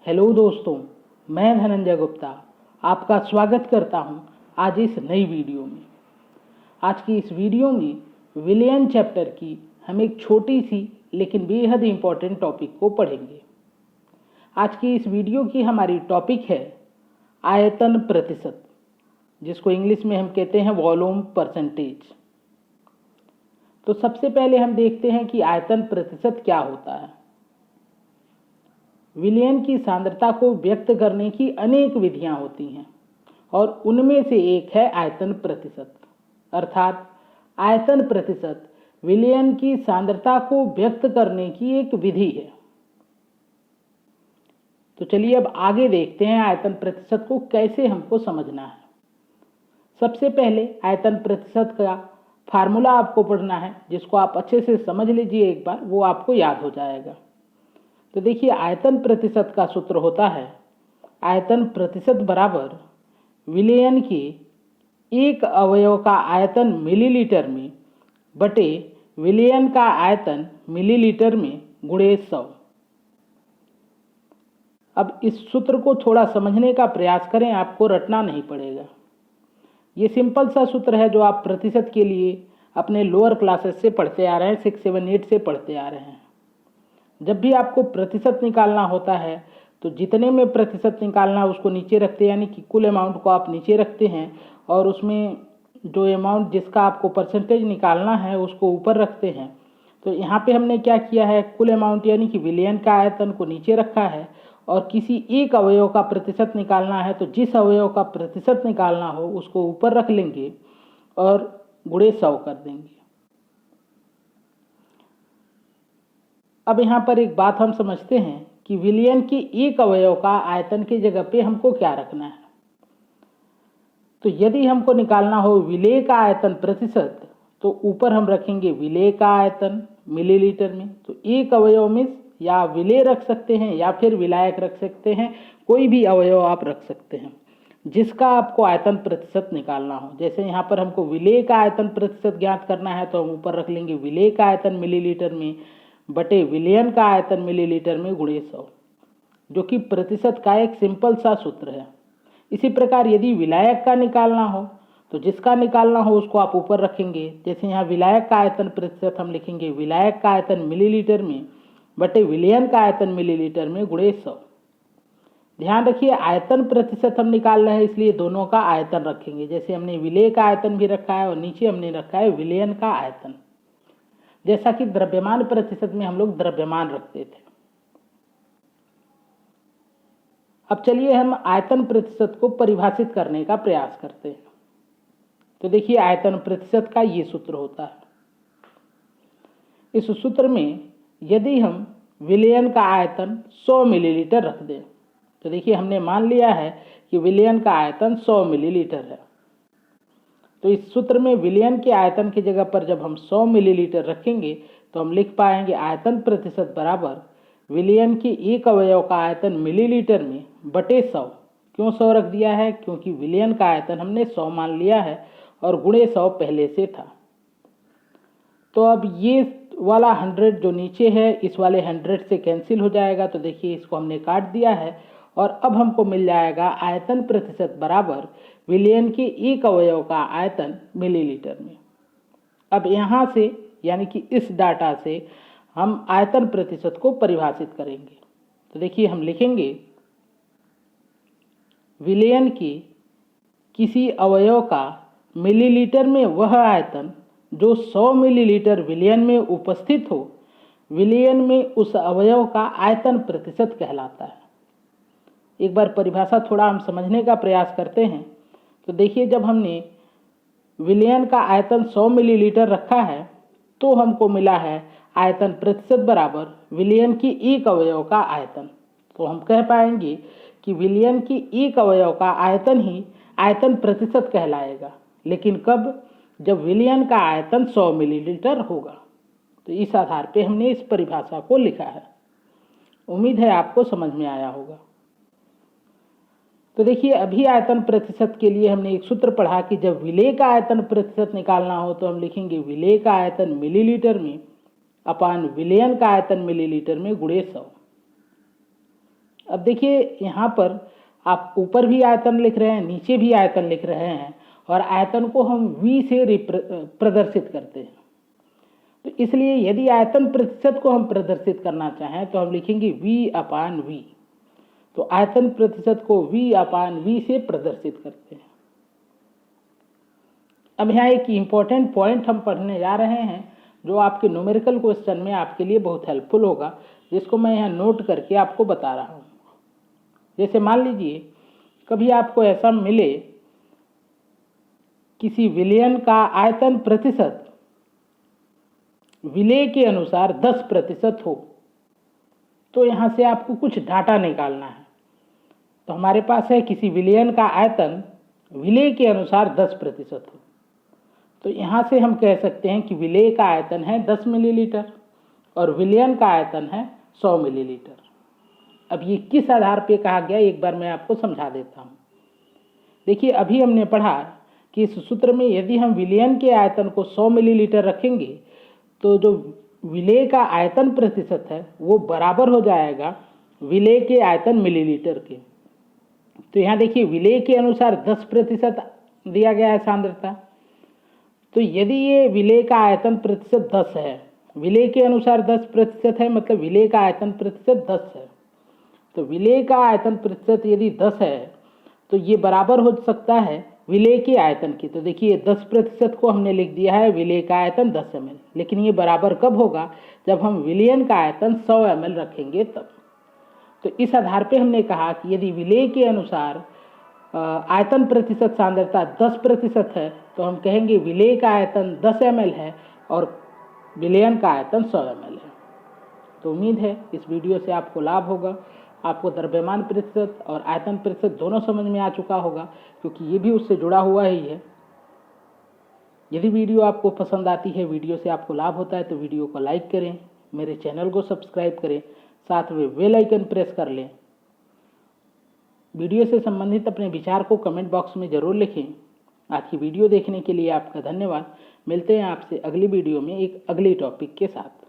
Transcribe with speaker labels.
Speaker 1: Hello दोस्तों, मैं धनंजय गुप्ता आपका स्वागत करता हूं आज इस नई वीडियो में। आज की इस वीडियो में विलियन चैप्टर की हम एक छोटी सी लेकिन बेहद इम्पोर्टेंट टॉपिक को पढ़ेंगे। आज की इस वीडियो की हमारी टॉपिक है आयतन प्रतिशत, जिसको इंग्लिश में हम कहते हैं वॉल्यूम परसेंटेज। तो सबसे पहले हम देखते हैं कि आयतन प्रतिशत क्या होता है। विलयन की सांद्रता को व्यक्त करने की अनेक विधियां होती हैं और उनमें से एक है आयतन प्रतिशत। अर्थात आयतन प्रतिशत विलयन की सांद्रता को व्यक्त करने की एक विधि है। तो चलिए अब आगे देखते हैं आयतन प्रतिशत को कैसे हमको समझना है। सबसे पहले आयतन प्रतिशत का फार्मूला आपको पढ़ना है, जिसको आप अच्छे से समझ लीजिए एक बार, वो आपको याद हो जाएगा। तो देखिए, आयतन प्रतिशत का सूत्र होता है आयतन प्रतिशत बराबर विलयन के एक अवयव का आयतन मिलीलीटर में बटे विलयन का आयतन मिलीलीटर में गुणे 100। अब इस सूत्र को थोड़ा समझने का प्रयास करें, आपको रटना नहीं पड़ेगा। ये सिंपल सा सूत्र है जो आप प्रतिशत के लिए अपने लोअर क्लासेस से पढ़ते आ रहे हैं, 6, 7, 8 से पढ़ते आ रहे हैं। जब भी आपको प्रतिशत निकालना होता है तो जितने में प्रतिशत निकालना है उसको नीचे रखते हैं, यानी कि कुल अमाउंट को आप नीचे रखते हैं और उसमें जो अमाउंट जिसका आपको परसेंटेज निकालना है उसको ऊपर रखते हैं। तो यहाँ पे हमने क्या किया है, कुल अमाउंट यानी कि विलयन का आयतन को नीचे रखा है और किसी एक अवयव का प्रतिशत निकालना है तो जिस अवयव का प्रतिशत निकालना हो उसको ऊपर रख लेंगे और गुणे 100 कर देंगे। अब यहाँ पर एक बात हम समझते हैं कि विलयन के एक अवयव का आयतन की जगह पे हमको क्या रखना है। तो यदि हमको निकालना हो विलेय का आयतन प्रतिशत, तो ऊपर हम रखेंगे विलेय का आयतन मिलीलीटर में। तो एक अवयव में या विलेय रख सकते हैं या फिर विलायक रख सकते हैं, कोई भी अवयव आप रख सकते हैं जिसका आपको आयतन प्रतिशत निकालना हो। जैसे यहाँ पर हमको विलेय का आयतन प्रतिशत ज्ञात करना है तो हम ऊपर रख लेंगे विलेय का आयतन मिलीलीटर में बटे विलयन का आयतन मिलीलीटर में गुणे 100, जो कि प्रतिशत का एक सिंपल सा सूत्र है। इसी प्रकार यदि विलायक का निकालना हो तो जिसका निकालना हो उसको आप ऊपर रखेंगे। जैसे यहाँ विलायक का आयतन प्रतिशत हम लिखेंगे विलायक का आयतन मिलीलीटर में बटे विलयन का आयतन मिलीलीटर में गुणे 100। ध्यान रखिए, आयतन प्रतिशत हम निकाल रहे हैं इसलिए दोनों का आयतन रखेंगे। जैसे हमने विलेय का आयतन भी रखा है और नीचे हमने रखा है विलयन का आयतन, जैसा कि द्रव्यमान प्रतिशत में हम लोग द्रव्यमान रखते थे। अब चलिए हम आयतन प्रतिशत को परिभाषित करने का प्रयास करते हैं। तो देखिए, आयतन प्रतिशत का ये सूत्र होता है। इस सूत्र में यदि हम विलयन का आयतन 100 मिलीलीटर रख दें, तो देखिए हमने मान लिया है कि विलयन का आयतन 100 मिलीलीटर है। तो इस सूत्र में विलयन के आयतन की जगह पर जब हम 100 मिलीलीटर रखेंगे तो हम लिख पाएंगे आयतन प्रतिशत बराबर विलयन के एक अवयव का आयतन मिलीलीटर में बटे 100। क्यों 100 रख दिया है? क्योंकि विलयन का आयतन हमने 100 मान लिया है और गुणे 100 पहले से था। तो अब ये वाला 100 जो नीचे है इस वाले 100 से कैंसिल हो जाएगा। तो देखिए इसको हमने काट दिया है और अब हमको मिल जाएगा आयतन प्रतिशत बराबर विलयन के एक अवयव का आयतन मिलीलीटर में। अब यहाँ से यानी कि इस डाटा से हम आयतन प्रतिशत को परिभाषित करेंगे। तो देखिए हम लिखेंगे विलयन के किसी अवयव का मिलीलीटर में वह आयतन जो 100 मिलीलीटर विलयन में उपस्थित हो, विलयन में उस अवयव का आयतन प्रतिशत कहलाता है। एक बार परिभाषा थोड़ा हम समझने का प्रयास करते हैं। तो देखिए, जब हमने विलयन का आयतन 100 मिलीलीटर रखा है तो हमको मिला है आयतन प्रतिशत बराबर विलयन की एक अवयव का आयतन। तो हम कह पाएंगे कि विलयन की एक अवयव का आयतन ही आयतन प्रतिशत कहलाएगा। लेकिन कब? जब विलयन का आयतन 100 मिलीलीटर होगा। तो इस आधार पे हमने इस परिभाषा को लिखा है। उम्मीद है आपको समझ में आया होगा। तो देखिए, अभी आयतन प्रतिशत के लिए हमने एक सूत्र पढ़ा कि जब विलेय का आयतन प्रतिशत निकालना हो तो हम लिखेंगे विलेय का आयतन मिलीलीटर में अपान विलयन का आयतन मिलीलीटर में गुणे 100। अब देखिए यहाँ पर आप ऊपर भी आयतन लिख रहे हैं, नीचे भी आयतन लिख रहे हैं, और आयतन को हम V से प्रदर्शित करते हैं। तो इसलिए यदि आयतन प्रतिशत को हम प्रदर्शित करना चाहें तो हम लिखेंगे V/V। तो आयतन प्रतिशत को V/V से प्रदर्शित करते हैं। अब यहाँ एक इम्पॉर्टेंट पॉइंट हम पढ़ने जा रहे हैं जो आपके न्यूमेरिकल क्वेश्चन में आपके लिए बहुत हेल्पफुल होगा, जिसको मैं यहाँ नोट करके आपको बता रहा हूँ। जैसे मान लीजिए कभी आपको ऐसा मिले किसी विलयन का आयतन प्रतिशत विलेय के अनुसार 10% हो, तो यहाँ से आपको कुछ डाटा निकालना है। तो हमारे पास है किसी विलयन का आयतन विलेय के अनुसार 10% हो, तो यहाँ से हम कह सकते हैं कि विलेय का आयतन है 10 मिलीलीटर और विलयन का आयतन है 100 मिलीलीटर। अब ये किस आधार पे कहा गया, एक बार मैं आपको समझा देता हूँ। देखिए अभी हमने पढ़ा कि इस सूत्र में यदि हम विलयन के आयतन को 100 मिलीलीटर रखेंगे तो जो विलेय का आयतन प्रतिशत है वो बराबर हो जाएगा विलेय के आयतन मिलीलीटर के। तो यहाँ देखिए विलेय के अनुसार 10% दिया गया है सांद्रता। तो यदि ये विलेय का आयतन प्रतिशत 10 है, विलेय के अनुसार 10% है, मतलब विलेय का आयतन प्रतिशत 10 है। तो विलेय का आयतन प्रतिशत यदि 10 है तो ये बराबर हो सकता है विलेय के आयतन की। तो देखिए 10% को हमने लिख दिया है विलेय का आयतन 10 ml, लेकिन ये बराबर कब होगा, जब हम विलयन का आयतन 100 ml रखेंगे तब। तो इस आधार पे हमने कहा कि यदि विलेय के अनुसार आयतन प्रतिशत सांद्रता 10% है तो हम कहेंगे विलेय का आयतन 10 ml है और विलयन का आयतन 100 ml है। तो उम्मीद है इस वीडियो से आपको लाभ होगा, आपको द्रव्यमान प्रतिशत और आयतन प्रतिशत दोनों समझ में आ चुका होगा, क्योंकि ये भी उससे जुड़ा हुआ ही है। यदि वीडियो आपको पसंद आती है, वीडियो से आपको लाभ होता है, तो वीडियो को लाइक करें, मेरे चैनल को सब्सक्राइब करें, साथ में बेल आइकन प्रेस कर लें। वीडियो से संबंधित अपने विचार को कमेंट बॉक्स में ज़रूर लिखें। आज की वीडियो देखने के लिए आपका धन्यवाद। मिलते हैं आपसे अगली वीडियो में एक अगली टॉपिक के साथ।